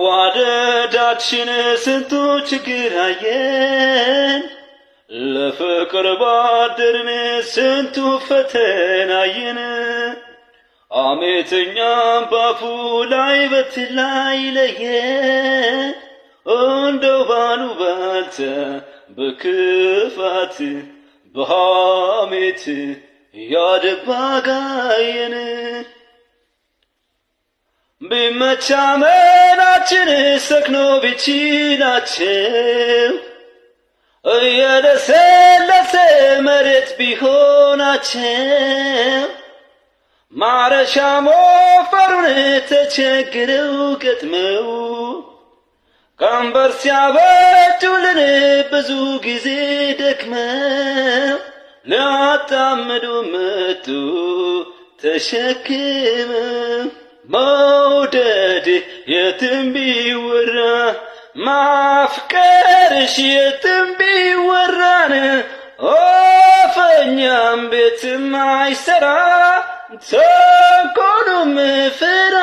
በመዋደዳችን ስንቱ ችግር አየን፣ ለፍቅር ባደርን ስንቱ ፈተና አየን። አሜተኛም ባፉ ላይ በትላይ ለየን፣ እንደው ባሉባልታ በክፋት በሐሜት ያደባ ጋየን። ቢመቻ መናችን ሰክኖ ቢችላቸው እየለሰለሰ መሬት ቢሆናቸው ማረሻ ሞፈሩን ተቸግረው ገጥመው ቀንበር ሲያበጁልን ብዙ ጊዜ ደክመው ሊያጣምዱ መጡ ተሸክመው። መውደድ የትም ቢወራ ማፍቀርሽ የትም ቢወራን ወፈኛም ቤትም አይሰራ ተንኮሉም ፍሬ